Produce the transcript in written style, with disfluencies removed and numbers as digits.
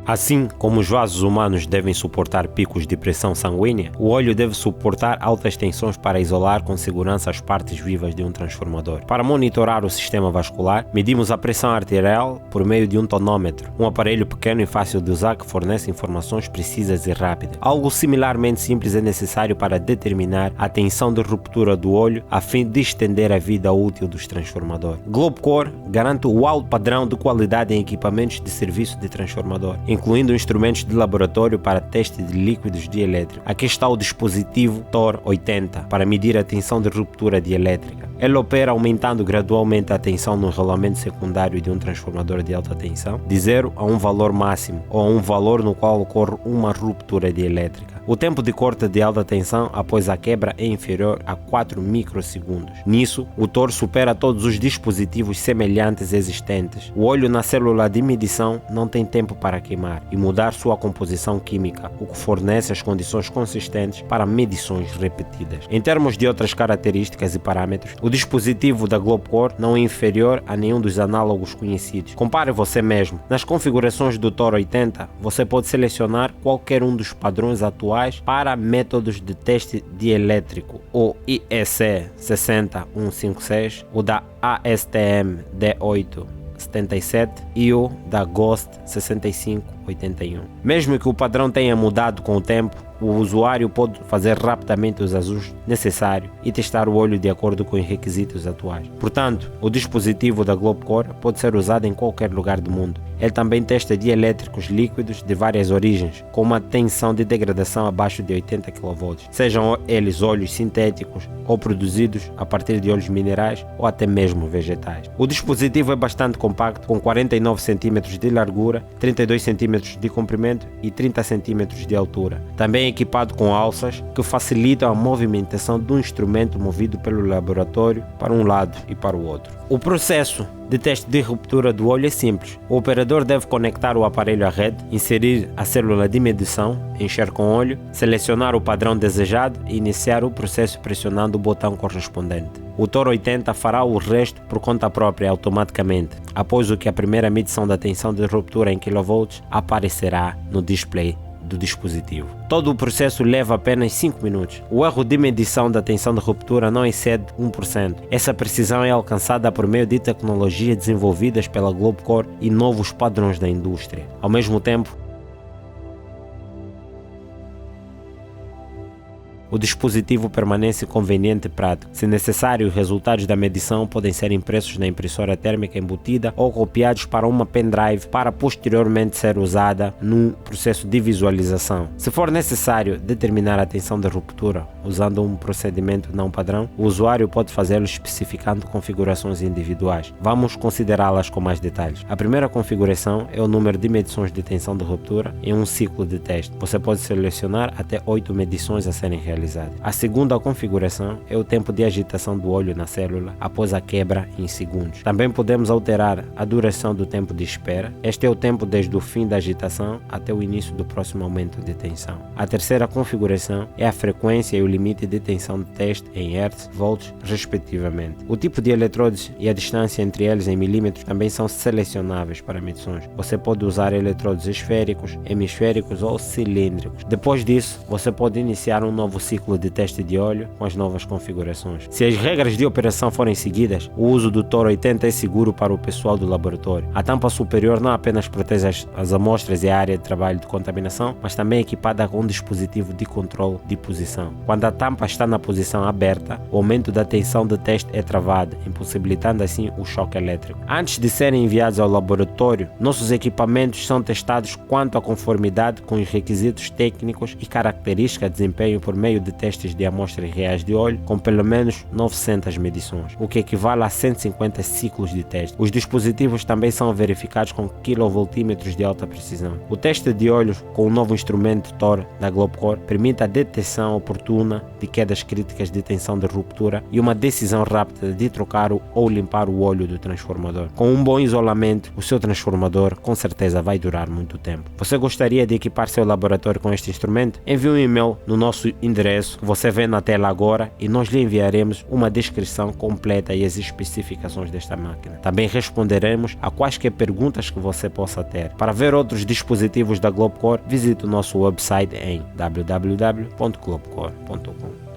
Assim como os vasos humanos devem suportar picos de pressão sanguínea, o óleo deve suportar altas tensões para isolar com segurança as partes vivas de um transformador. Para monitorar o sistema vascular, medimos a pressão arterial por meio de um tonômetro, um aparelho pequeno e fácil de usar que fornece informações precisas e rápidas. Algo similarmente simples é necessário para determinar a tensão de ruptura do óleo a fim de estender a vida útil dos transformadores. Globecore garante o alto padrão de qualidade em equipamentos de serviço de transformador, incluindo instrumentos de laboratório para teste de líquidos dielétricos. Aqui está o dispositivo TOR 80 para medir a tensão de ruptura dielétrica. Ele opera aumentando gradualmente a tensão no enrolamento secundário de um transformador de alta tensão, de 0 a um valor máximo, ou a um valor no qual ocorre uma ruptura dielétrica. O tempo de corte de alta tensão após a quebra é inferior a 4 microsegundos. Nisso, o TOR supera todos os dispositivos semelhantes existentes. O óleo na célula de medição não tem tempo para queimar e mudar sua composição química, o que fornece as condições consistentes para medições repetidas. Em termos de outras características e parâmetros, o dispositivo da Globecore não é inferior a nenhum dos análogos conhecidos. Compare você mesmo. Nas configurações do TOR 80, você pode selecionar qualquer um dos padrões atuais para métodos de teste dielétrico, o IEC 60156, o da ASTM D877 e o da GHOST 6581. Mesmo que o padrão tenha mudado com o tempo, o usuário pode fazer rapidamente os ajustes necessários e testar o óleo de acordo com os requisitos atuais. Portanto, o dispositivo da Globecore pode ser usado em qualquer lugar do mundo. Ele também testa dielétricos líquidos de várias origens, com uma tensão de degradação abaixo de 80 kV, sejam eles óleos sintéticos ou produzidos a partir de óleos minerais ou até mesmo vegetais. O dispositivo é bastante compacto, com 49 cm de largura, 32 cm de comprimento e 30 cm de altura. Também é equipado com alças que facilitam a movimentação do instrumento movido pelo laboratório para um lado e para o outro. O processo de teste de ruptura do óleo é simples. O operador deve conectar o aparelho à rede, inserir a célula de medição, encher com óleo, selecionar o padrão desejado e iniciar o processo pressionando o botão correspondente. O TOR 80 fará o resto por conta própria automaticamente, após o que a primeira medição da tensão de ruptura em kV aparecerá no display do dispositivo. Todo o processo leva apenas 5 minutos. O erro de medição da tensão de ruptura não excede 1%. Essa precisão é alcançada por meio de tecnologias desenvolvidas pela Globecore e novos padrões da indústria. Ao mesmo tempo, o dispositivo permanece conveniente e prático. Se necessário, os resultados da medição podem ser impressos na impressora térmica embutida ou copiados para uma pendrive para posteriormente ser usada num processo de visualização. Se for necessário determinar a tensão de ruptura usando um procedimento não padrão, o usuário pode fazê-lo especificando configurações individuais. Vamos considerá-las com mais detalhes. A primeira configuração é o número de medições de tensão de ruptura em um ciclo de teste. Você pode selecionar até 8 medições a serem realizadas. A segunda configuração é o tempo de agitação do óleo na célula após a quebra em segundos. Também podemos alterar a duração do tempo de espera. Este é o tempo desde o fim da agitação até o início do próximo aumento de tensão. A terceira configuração é a frequência e o limite de tensão de teste em Hz, volts, respectivamente. O tipo de eletrodos e a distância entre eles em milímetros também são selecionáveis para medições. Você pode usar eletrodos esféricos, hemisféricos ou cilíndricos. Depois disso, você pode iniciar um novo ciclo de teste de óleo com as novas configurações. Se as regras de operação forem seguidas, o uso do TOR 80 é seguro para o pessoal do laboratório. A tampa superior não apenas protege as amostras e a área de trabalho de contaminação, mas também é equipada com um dispositivo de controle de posição. Quando a tampa está na posição aberta, o aumento da tensão de teste é travado, impossibilitando assim o choque elétrico. Antes de serem enviados ao laboratório, nossos equipamentos são testados quanto à conformidade com os requisitos técnicos e características de desempenho por meio de testes de amostras reais de óleo com pelo menos 900 medições, o que equivale a 150 ciclos de teste. Os dispositivos também são verificados com kV de alta precisão. O teste de óleos com o novo instrumento TOR da Globecore permite a detecção oportuna de quedas críticas de tensão de ruptura e uma decisão rápida de trocar ou limpar o óleo do transformador. Com um bom isolamento, o seu transformador com certeza vai durar muito tempo. Você gostaria de equipar seu laboratório com este instrumento? Envie um e-mail no nosso endereço endereço que você vê na tela agora e nós lhe enviaremos uma descrição completa e as especificações desta máquina. Também responderemos a quaisquer perguntas que você possa ter. Para ver outros dispositivos da Globcore, visite o nosso website em www.globcore.com.